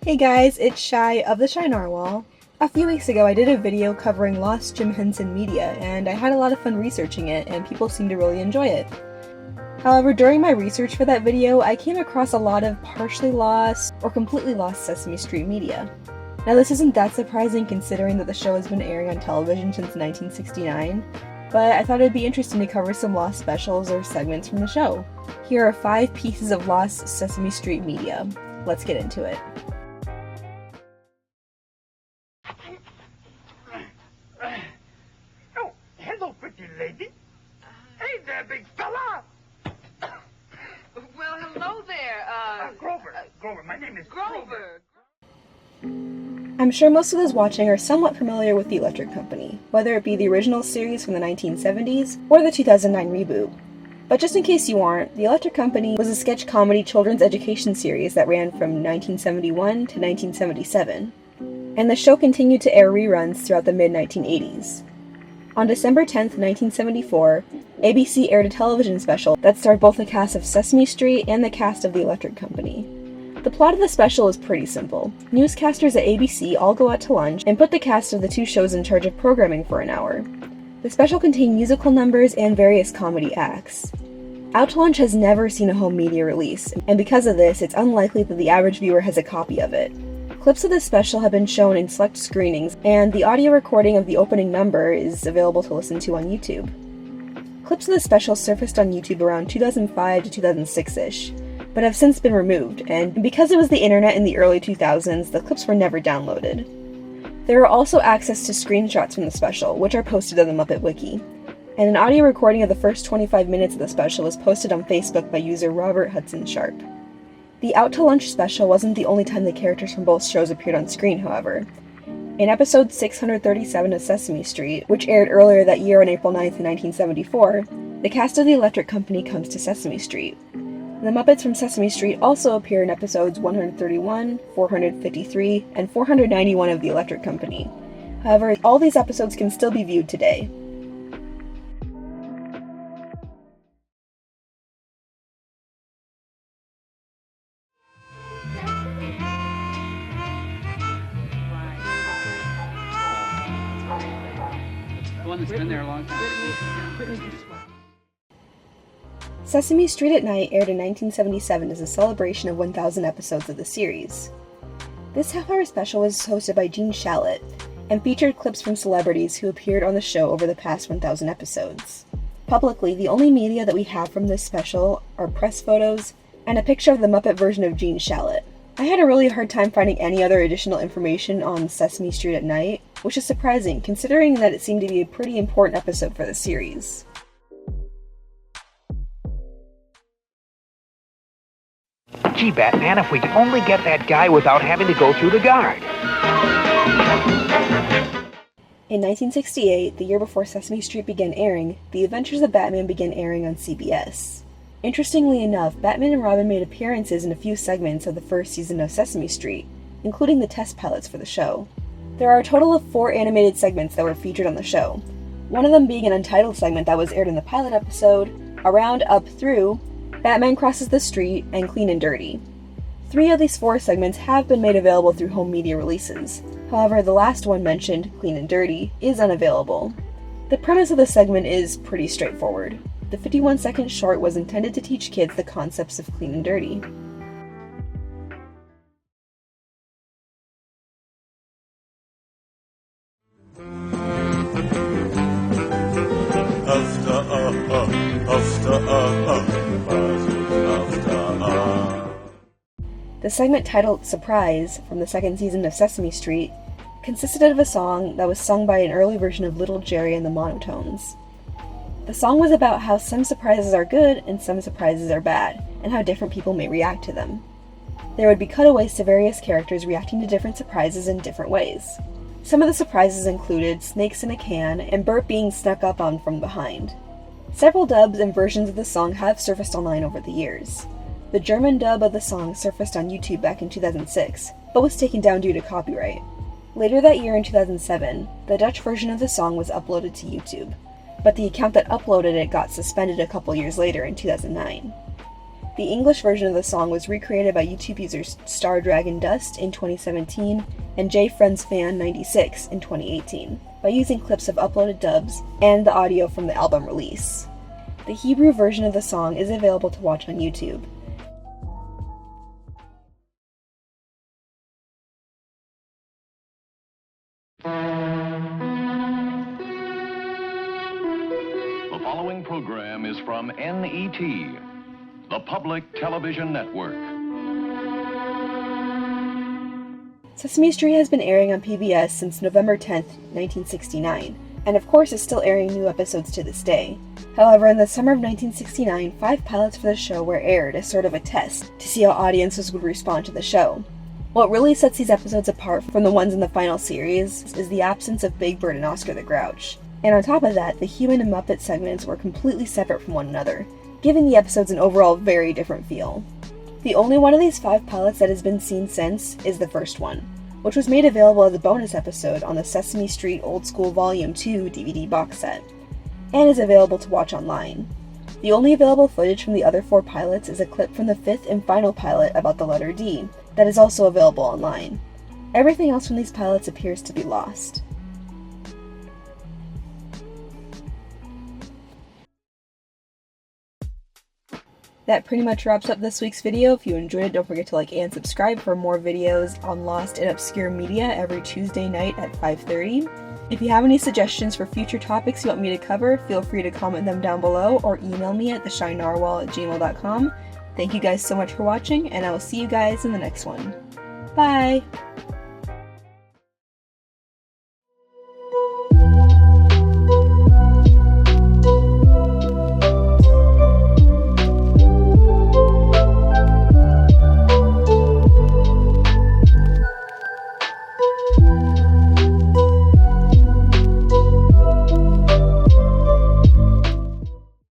Hey guys, it's Shy of the Shy Narwhal. A few weeks ago I did a video covering Lost Jim Henson Media, and I had a lot of fun researching it, and people seemed to really enjoy it. However, during my research for that video, I came across a lot of partially lost or completely lost Sesame Street media. Now this isn't that surprising considering that the show has been airing on television since 1969, but I thought it'd be interesting to cover some lost specials or segments from the show. Here are 5 pieces of lost Sesame Street media. Let's get into it. Oh, hello, pretty lady. Hey there, big fella. Well, hello there, Grover, my name is Grover. I'm sure most of those watching are somewhat familiar with the Electric Company, whether it be the original series from the 1970s or the 2009 reboot. But just in case you aren't, the Electric Company was a sketch comedy children's education series that ran from 1971 to 1977, and the show continued to air reruns throughout the mid-1980s. On December 10th, 1974, ABC aired a television special that starred both the cast of Sesame Street and the cast of the Electric Company. The plot of the special is pretty simple. Newscasters at ABC all go out to lunch and put the cast of the two shows in charge of programming for an hour. The special contained musical numbers and various comedy acts. Out to Lunch has never seen a home media release, and because of this, it's unlikely that the average viewer has a copy of it. Clips of this special have been shown in select screenings, and the audio recording of the opening number is available to listen to on YouTube. Clips of the special surfaced on YouTube around 2005 to 2006-ish, but have since been removed, and because it was the internet in the early 2000s, the clips were never downloaded. There are also access to screenshots from the special, which are posted on the Muppet Wiki, and an audio recording of the first 25 minutes of the special was posted on Facebook by user Robert Hudson Sharp. The Out to Lunch special wasn't the only time the characters from both shows appeared on screen, however. In episode 637 of Sesame Street, which aired earlier that year on April 9th, 1974, the cast of the Electric Company comes to Sesame Street. The Muppets from Sesame Street also appear in episodes 131, 453, and 491 of the Electric Company. However, all these episodes can still be viewed today. One that's been there a long time. Sesame Street at Night aired in 1977 as a celebration of 1,000 episodes of the series. This half-hour special was hosted by Gene Shalit, and featured clips from celebrities who appeared on the show over the past 1,000 episodes. Publicly, the only media that we have from this special are press photos and a picture of the Muppet version of Gene Shalit. I had a really hard time finding any other additional information on Sesame Street at Night, which is surprising considering that it seemed to be a pretty important episode for the series. Gee, Batman, if we could only get that guy without having to go through the guard. In 1968, the year before Sesame Street began airing, The Adventures of Batman began airing on CBS. Interestingly enough, Batman and Robin made appearances in a few segments of the first season of Sesame Street, including the test pilots for the show. There are a total of 4 animated segments that were featured on the show, one of them being an untitled segment that was aired in the pilot episode, Around, Up, Through, Batman Crosses the Street, and Clean and Dirty. 3 of these 4 segments have been made available through home media releases. However, the last one mentioned, Clean and Dirty, is unavailable. The premise of the segment is pretty straightforward. The 51-second short was intended to teach kids the concepts of clean and dirty. The segment titled Surprise, from the second season of Sesame Street, consisted of a song that was sung by an early version of Little Jerry and the Monotones. The song was about how some surprises are good and some surprises are bad, and how different people may react to them. There would be cutaways to various characters reacting to different surprises in different ways. Some of the surprises included snakes in a can and Bert being snuck up on from behind. Several dubs and versions of the song have surfaced online over the years. The German dub of the song surfaced on YouTube back in 2006, but was taken down due to copyright. Later that year in 2007, the Dutch version of the song was uploaded to YouTube, but the account that uploaded it got suspended a couple years later in 2009. The English version of the song was recreated by YouTube users Star Dragon Dust in 2017 and JFriendsFan96 in 2018 by using clips of uploaded dubs and the audio from the album release. The Hebrew version of the song is available to watch on YouTube. The following program is from NET, the Public Television Network. Sesame Street has been airing on PBS since November 10th, 1969, and of course is still airing new episodes to this day. However, in the summer of 1969, 5 pilots for the show were aired as sort of a test to see how audiences would respond to the show. What really sets these episodes apart from the ones in the final series is the absence of Big Bird and Oscar the Grouch. And on top of that, the Human and Muppet segments were completely separate from one another, giving the episodes an overall very different feel. The only one of these 5 pilots that has been seen since is the first one, which was made available as a bonus episode on the Sesame Street Old School Volume 2 DVD box set, and is available to watch online. The only available footage from the other 4 pilots is a clip from the 5th and final pilot about the letter D, that is also available online. Everything else from these pilots appears to be lost. That pretty much wraps up this week's video. If you enjoyed it, don't forget to like and subscribe for more videos on Lost and Obscure Media every Tuesday night at 5:30. If you have any suggestions for future topics you want me to cover, feel free to comment them down below or email me at theshinarwhal@gmail.com. Thank you guys so much for watching, and I will see you guys in the next one. Bye!